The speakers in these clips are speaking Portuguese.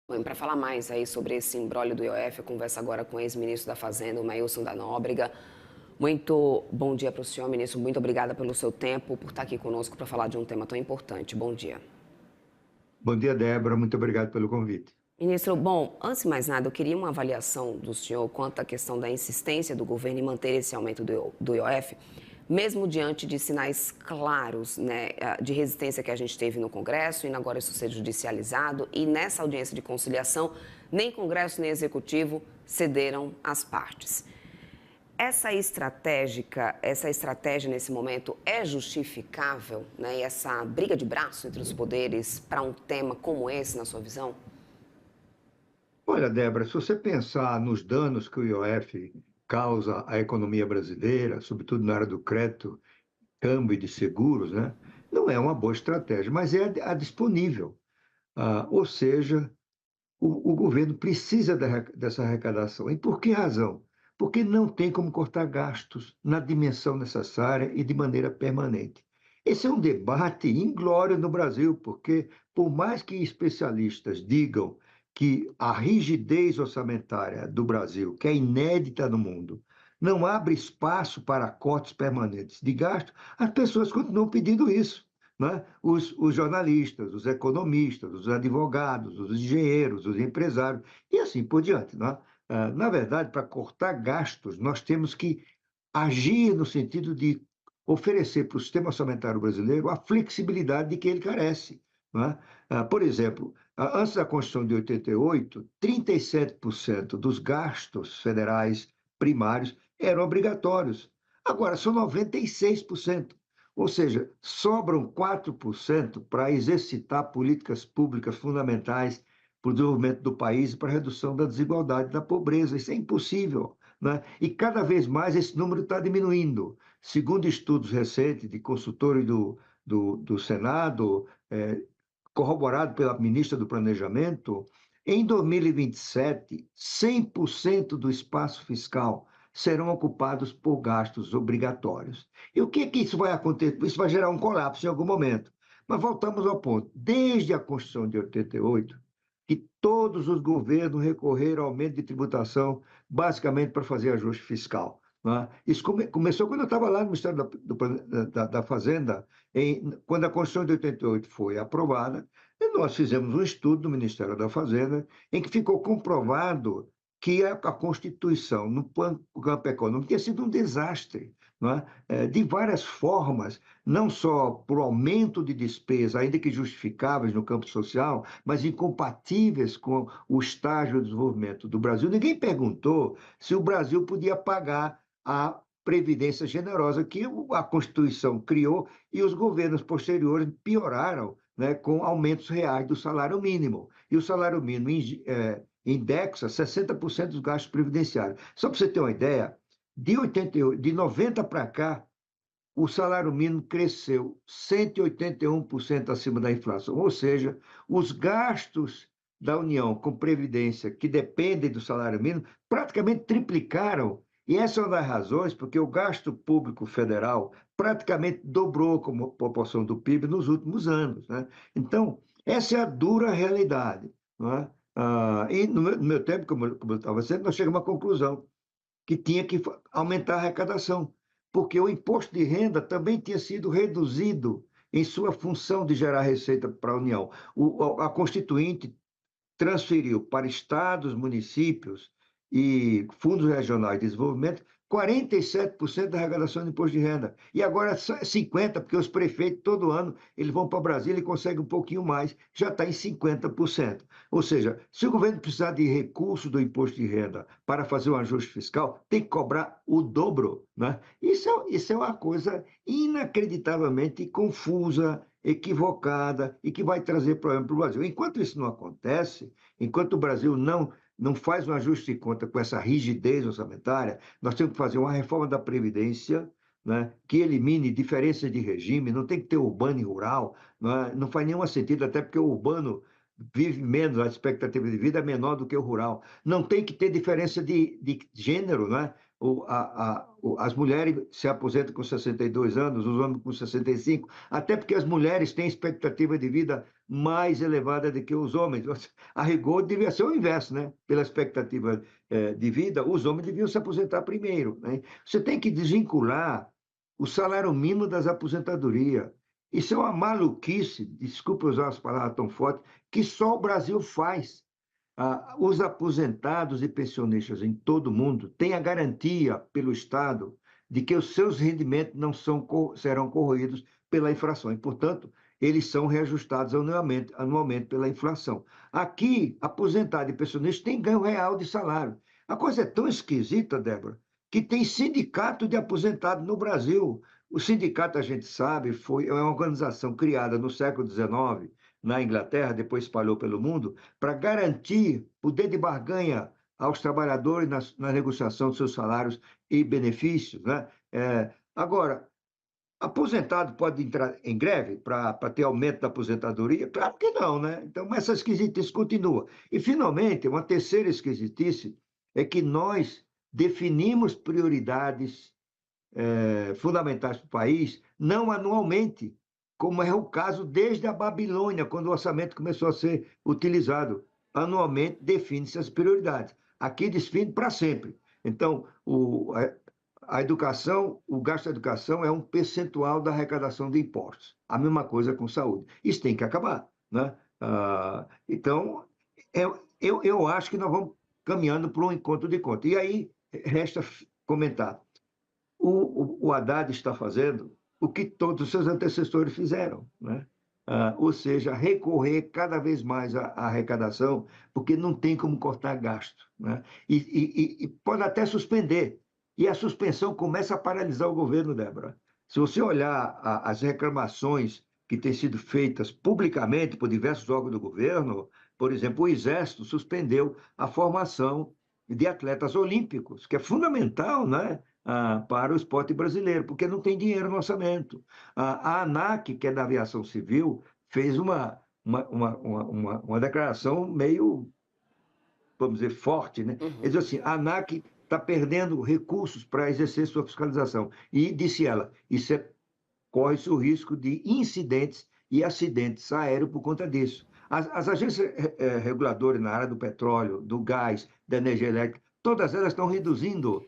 Para falar mais aí sobre esse imbróglio do IOF, eu converso agora com o ex-ministro da Fazenda, o Mailson da Nóbrega. Muito bom dia para o senhor, ministro. Muito obrigada pelo seu tempo, por estar aqui conosco para falar de um tema tão importante. Bom dia. Bom dia, Débora. Muito obrigado pelo convite. Ministro, bom, antes de mais nada, eu queria uma avaliação do senhor quanto à questão da insistência do governo em manter esse aumento do IOF, mesmo diante de sinais claros, né, de resistência que a gente teve no Congresso, e agora isso ser judicializado, e nessa audiência de conciliação, nem Congresso nem Executivo cederam as partes. Essa estratégia nesse momento é justificável, né, e essa briga de braço entre os poderes para um tema como esse, na sua visão? Olha, Débora, se você pensar nos danos que o IOF causa à economia brasileira, sobretudo na área do crédito, câmbio e de seguros, né, não é uma boa estratégia, mas é a disponível. Ou seja, o governo precisa dessa arrecadação. E por que razão? Porque não tem como cortar gastos na dimensão necessária e de maneira permanente. Esse é um debate inglório no Brasil, porque, por mais que especialistas digam que a rigidez orçamentária do Brasil, que é inédita no mundo, não abre espaço para cortes permanentes de gasto, as pessoas continuam pedindo isso. Né? Os jornalistas, os economistas, os advogados, os engenheiros, os empresários, e assim por diante. Né? Na verdade, para cortar gastos, nós temos que agir no sentido de oferecer para o sistema orçamentário brasileiro a flexibilidade de que ele carece. Né? Por exemplo, antes da Constituição de 88, 37% dos gastos federais primários eram obrigatórios. Agora, são 96%. Ou seja, sobram 4% para exercitar políticas públicas fundamentais para o desenvolvimento do país e para a redução da desigualdade e da pobreza. Isso é impossível. Né? E cada vez mais esse número está diminuindo. Segundo estudos recentes de consultores do Senado, corroborado pela ministra do Planejamento, em 2027, 100% do espaço fiscal serão ocupados por gastos obrigatórios. E o que é que isso vai acontecer? Isso vai gerar um colapso em algum momento. Mas voltamos ao ponto. Desde a Constituição de 88, que todos os governos recorreram ao aumento de tributação, basicamente para fazer ajuste fiscal. Né? Isso começou quando eu estava lá no Ministério da Fazenda, quando a Constituição de 88 foi aprovada, e nós fizemos um estudo no Ministério da Fazenda, em que ficou comprovado que a Constituição, no campo econômico, tinha sido um desastre, não é? De várias formas, não só por aumento de despesa, ainda que justificáveis no campo social, mas incompatíveis com o estágio de desenvolvimento do Brasil. Ninguém perguntou se o Brasil podia pagar a previdência generosa que a Constituição criou e os governos posteriores pioraram, né, com aumentos reais do salário mínimo. E o salário mínimo indexa 60% dos gastos previdenciários. Só para você ter uma ideia, de 90 para cá, o salário mínimo cresceu 181% acima da inflação, ou seja, os gastos da União com previdência que dependem do salário mínimo praticamente triplicaram. E essa é uma das razões porque o gasto público federal praticamente dobrou como proporção do PIB nos últimos anos. Né? Então, essa é a dura realidade. Não é? E no meu tempo, como eu estava dizendo, nós chegamos à conclusão que tinha que aumentar a arrecadação, porque o imposto de renda também tinha sido reduzido em sua função de gerar receita para a União. A Constituinte transferiu para estados, municípios e fundos regionais de desenvolvimento 47% da arrecadação de imposto de renda. E agora 50%, porque os prefeitos, todo ano, eles vão para Brasília e conseguem um pouquinho mais, já está em 50%. Ou seja, se o governo precisar de recursos do imposto de renda para fazer um ajuste fiscal, tem que cobrar o dobro. Né? Isso é uma coisa inacreditavelmente confusa, equivocada e que vai trazer problema para o Brasil. Enquanto isso não acontece, enquanto o Brasil não faz um ajuste de conta com essa rigidez orçamentária, nós temos que fazer uma reforma da Previdência, né, que elimine diferenças de regime, não tem que ter urbano e rural, não faz nenhum sentido, até porque o urbano vive menos, a expectativa de vida é menor do que o rural. Não tem que ter diferença de gênero, né? as mulheres se aposentam com 62 anos, os homens com 65, até porque as mulheres têm expectativa de vida mais elevada do que os homens. A rigor, devia ser o inverso, né? Pela expectativa de vida, os homens deviam se aposentar primeiro, né? Você tem que desvincular o salário mínimo das aposentadorias. Isso é uma maluquice, desculpe usar as palavras tão fortes, que só o Brasil faz. Os aposentados e pensionistas em todo o mundo têm a garantia pelo Estado de que os seus rendimentos não serão corroídos pela inflação e, portanto, eles são reajustados anualmente pela inflação. Aqui, aposentado e pensionista têm ganho real de salário. A coisa é tão esquisita, Débora, que tem sindicato de aposentados no Brasil. O sindicato, a gente sabe, é uma organização criada no século XIX, na Inglaterra, depois espalhou pelo mundo, para garantir poder de barganha aos trabalhadores na negociação dos seus salários e benefícios, né? Agora, aposentado pode entrar em greve para ter aumento da aposentadoria? Claro que não, né? Então, essa esquisitice continua. E, finalmente, uma terceira esquisitice é que nós definimos prioridades fundamentais para o país, não anualmente, como é o caso desde a Babilônia, quando o orçamento começou a ser utilizado. Anualmente define-se as prioridades. Aqui define para sempre. Então, a educação, o gasto da educação é um percentual da arrecadação de impostos. A mesma coisa com saúde. Isso tem que acabar, né? Então, eu acho que nós vamos caminhando para um encontro de contas. E aí, resta comentar. O Haddad está fazendo o que todos os seus antecessores fizeram, né? Ou seja, recorrer cada vez mais à arrecadação, porque não tem como cortar gasto, né? E pode até suspender. E a suspensão começa a paralisar o governo, Débora. Se você olhar as reclamações que têm sido feitas publicamente por diversos órgãos do governo, por exemplo, o Exército suspendeu a formação de atletas olímpicos, que é fundamental, né? Para o esporte brasileiro, porque não tem dinheiro no orçamento. A ANAC, que é da aviação civil, fez uma declaração meio, vamos dizer, forte, né? Ele diz assim, a ANAC está perdendo recursos para exercer sua fiscalização. E, disse ela, corre-se o risco de incidentes e acidentes aéreos por conta disso. As agências reguladoras na área do petróleo, do gás, da energia elétrica, todas elas estão reduzindo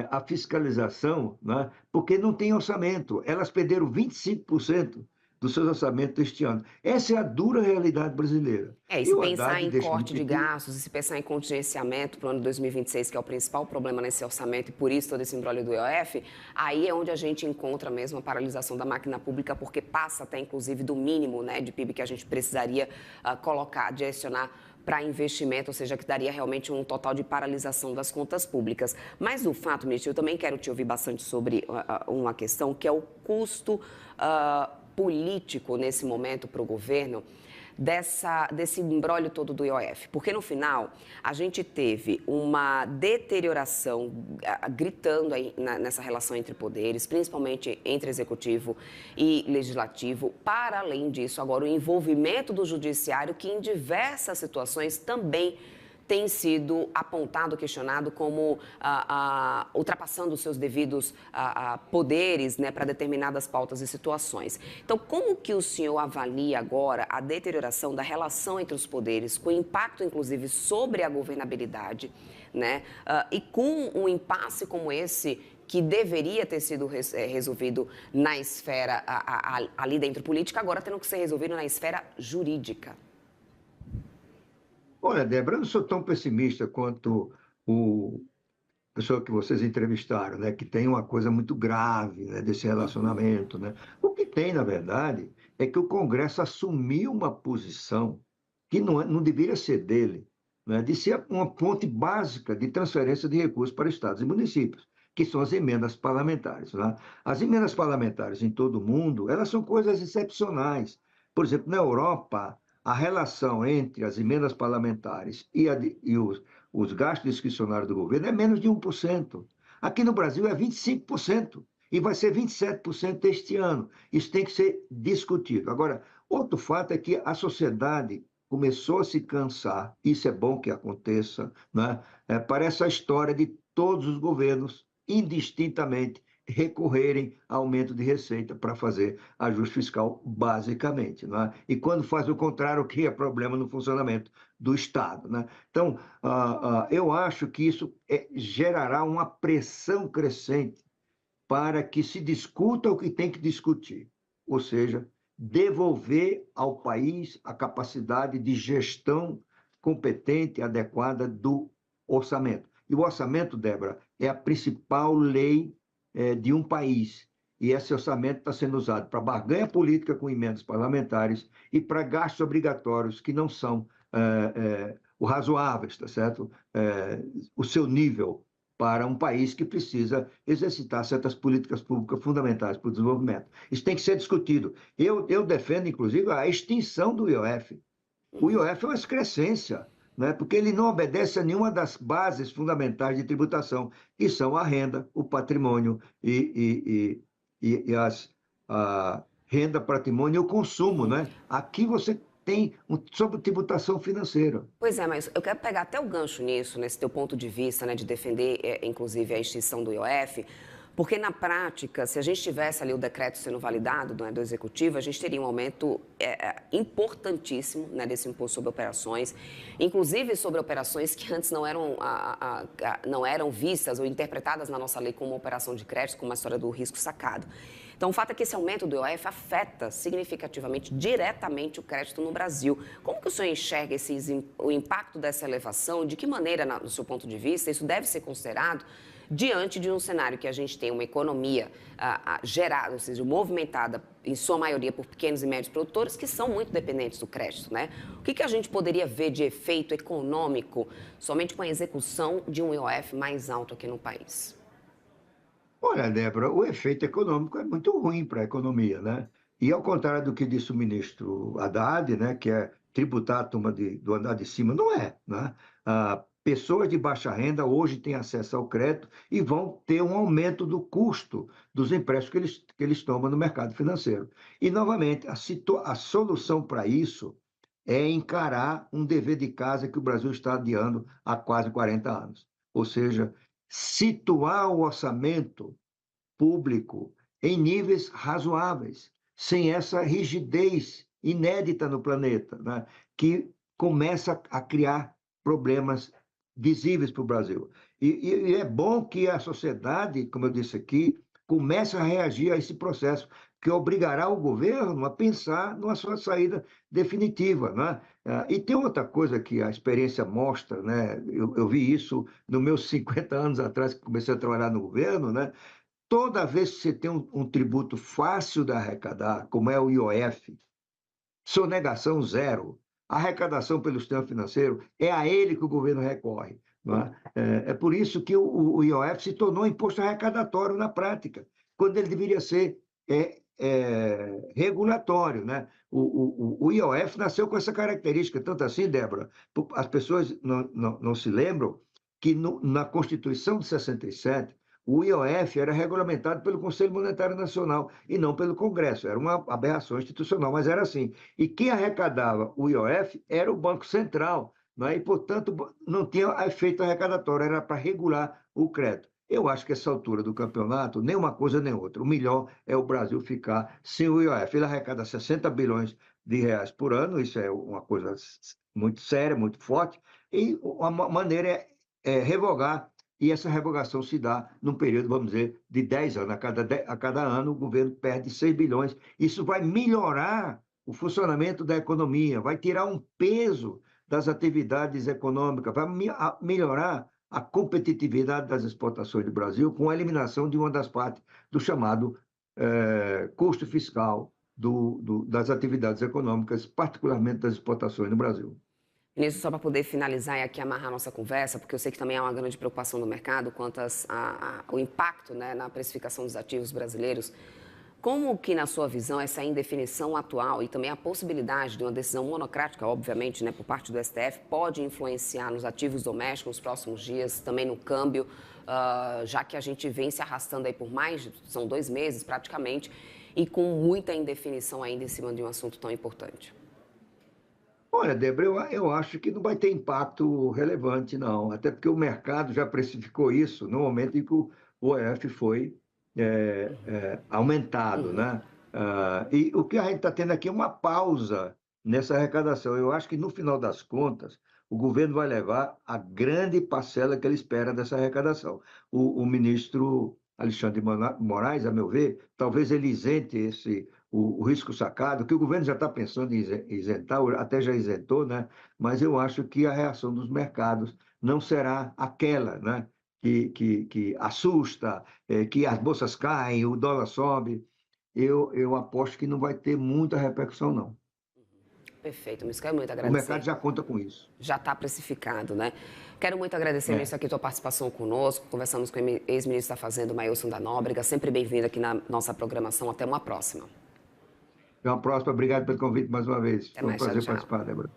a fiscalização, né? Porque não tem orçamento. Elas perderam 25% dos seus orçamentos este ano. Essa é a dura realidade brasileira. E se pensar em corte de gastos, e se pensar em contingenciamento para o ano 2026, que é o principal problema nesse orçamento, e por isso todo esse imbróglio do IOF, aí é onde a gente encontra mesmo a paralisação da máquina pública, porque passa até, inclusive, do mínimo, né, de PIB que a gente precisaria direcionar para investimento, ou seja, que daria realmente um total de paralisação das contas públicas. Mas o fato, ministro, eu também quero te ouvir bastante sobre uma questão, que é o custo político nesse momento para o governo desse imbróglio todo do IOF. Porque, no final, a gente teve uma deterioração gritando aí nessa relação entre poderes, principalmente entre executivo e legislativo. Para além disso, agora o envolvimento do judiciário, que em diversas situações também tem sido apontado, questionado como ultrapassando os seus devidos poderes, né, para determinadas pautas e situações. Então, como que o senhor avalia agora a deterioração da relação entre os poderes, com impacto, inclusive, sobre a governabilidade, né, e com um impasse como esse, que deveria ter sido resolvido na esfera ali dentro política, agora tendo que ser resolvido na esfera jurídica? Olha, Débora, eu não sou tão pessimista quanto o pessoa que vocês entrevistaram, né, que tem uma coisa muito grave, né, desse relacionamento, né? O que tem, na verdade, é que o Congresso assumiu uma posição que não deveria ser dele, né, de ser uma fonte básica de transferência de recursos para estados e municípios, que são as emendas parlamentares, né? As emendas parlamentares em todo o mundo, elas são coisas excepcionais. Por exemplo, na Europa, a relação entre as emendas parlamentares e os gastos discricionários do governo é menos de 1%. Aqui no Brasil é 25%, e vai ser 27% este ano. Isso tem que ser discutido. Agora, outro fato é que a sociedade começou a se cansar, isso é bom que aconteça, né? Parece a história de todos os governos, indistintamente, recorrerem a aumento de receita para fazer ajuste fiscal, basicamente. Não é? E quando faz o contrário, cria problema no funcionamento do Estado. Né? Então, eu acho que isso gerará uma pressão crescente para que se discuta o que tem que discutir, ou seja, devolver ao país a capacidade de gestão competente e adequada do orçamento. E o orçamento, Débora, é a principal lei de um país. E esse orçamento está sendo usado para barganha política com emendas parlamentares e para gastos obrigatórios que não são o razoáveis, tá certo? O seu nível para um país que precisa exercitar certas políticas públicas fundamentais para o desenvolvimento. Isso tem que ser discutido. Eu defendo, inclusive, a extinção do IOF. O IOF é uma excrescência, né? Porque ele não obedece a nenhuma das bases fundamentais de tributação, que são a renda, o patrimônio a renda, patrimônio e o consumo. Né? Aqui você tem sobre tributação financeira. Pois é, mas eu quero pegar até o gancho nisso, nesse teu ponto de vista, né, de defender, inclusive, a extinção do IOF, porque na prática, se a gente tivesse ali o decreto sendo validado, né, do Executivo, a gente teria um aumento importantíssimo, né, desse imposto sobre operações, inclusive sobre operações que antes não eram vistas ou interpretadas na nossa lei como uma operação de crédito, como a história do risco sacado. Então, o fato é que esse aumento do IOF afeta significativamente, diretamente, o crédito no Brasil. Como que o senhor enxerga o impacto dessa elevação? De que maneira, no seu ponto de vista, isso deve ser considerado diante de um cenário que a gente tem uma economia gerada, ou seja, movimentada, em sua maioria, por pequenos e médios produtores que são muito dependentes do crédito, né? O que a gente poderia ver de efeito econômico somente com a execução de um IOF mais alto aqui no país? Olha, Débora, o efeito econômico é muito ruim para a economia, né? E ao contrário do que disse o ministro Haddad, né, que é tributar a turma do andar de cima, não é, né? Pessoas de baixa renda hoje têm acesso ao crédito e vão ter um aumento do custo dos empréstimos que eles tomam no mercado financeiro. E, novamente, a solução para isso é encarar um dever de casa que o Brasil está adiando há quase 40 anos. Ou seja, situar o orçamento público em níveis razoáveis, sem essa rigidez inédita no planeta, né? Que começa a criar problemas visíveis para o Brasil. E é bom que a sociedade, como eu disse aqui, comece a reagir a esse processo, que obrigará o governo a pensar numa sua saída definitiva. Né? E tem outra coisa que a experiência mostra, né? Eu vi isso nos meus 50 anos atrás, que comecei a trabalhar no governo, né? Toda vez que você tem um tributo fácil de arrecadar, como é o IOF, sonegação zero, arrecadação pelo sistema financeiro, é a ele que o governo recorre. Não é? É por isso que o IOF se tornou imposto arrecadatório na prática, quando ele deveria ser regulatório. Né? O IOF nasceu com essa característica, tanto assim, Débora, as pessoas não se lembram que na Constituição de 67, o IOF era regulamentado pelo Conselho Monetário Nacional e não pelo Congresso. Era uma aberração institucional, mas era assim. E quem arrecadava o IOF era o Banco Central, né? E, portanto, não tinha efeito arrecadatório, era para regular o crédito. Eu acho que essa altura do campeonato, nem uma coisa nem outra. O melhor é o Brasil ficar sem o IOF. Ele arrecada 60 bilhões de reais por ano, isso é uma coisa muito séria, muito forte, e a maneira é revogar, e essa revogação se dá num período, vamos dizer, de 10 anos. A cada ano, o governo perde 6 bilhões. Isso vai melhorar o funcionamento da economia, vai tirar um peso das atividades econômicas, vai melhorar a competitividade das exportações do Brasil com a eliminação de uma das partes do chamado custo fiscal das atividades econômicas, particularmente das exportações no Brasil. Ministro, só para poder finalizar e aqui amarrar a nossa conversa, porque eu sei que também há uma grande preocupação no mercado quanto ao impacto, né, na precificação dos ativos brasileiros. Como que, na sua visão, essa indefinição atual e também a possibilidade de uma decisão monocrática, obviamente, né, por parte do STF, pode influenciar nos ativos domésticos nos próximos dias, também no câmbio, já que a gente vem se arrastando aí por são 2 meses praticamente, e com muita indefinição ainda em cima de um assunto tão importante? Olha, Débora, eu acho que não vai ter impacto relevante, não. Até porque o mercado já precificou isso no momento em que o OEF foi aumentado, Uhum. né? E o que a gente está tendo aqui é uma pausa nessa arrecadação. Eu acho que, no final das contas, o governo vai levar a grande parcela que ele espera dessa arrecadação. O ministro Alexandre Moraes, a meu ver, talvez ele isente o risco sacado, que o governo já está pensando em isentar, ou até já isentou, né? Mas eu acho que a reação dos mercados não será aquela, né? Que assusta, que as bolsas caem, o dólar sobe. Eu aposto que não vai ter muita repercussão, não. Perfeito, Miss, quero muito O mercado agradecer. já conta com isso. Já está precificado, né? Quero muito agradecer, É. Ministro, aqui a tua participação conosco. Conversamos com o ex-ministro da Fazenda, Mailson da Nóbrega. Sempre bem-vindo aqui na nossa programação. Até uma próxima. Até uma próxima. Obrigado pelo convite mais uma vez. Até Foi um mais, tchau, prazer tchau. participar, Débora.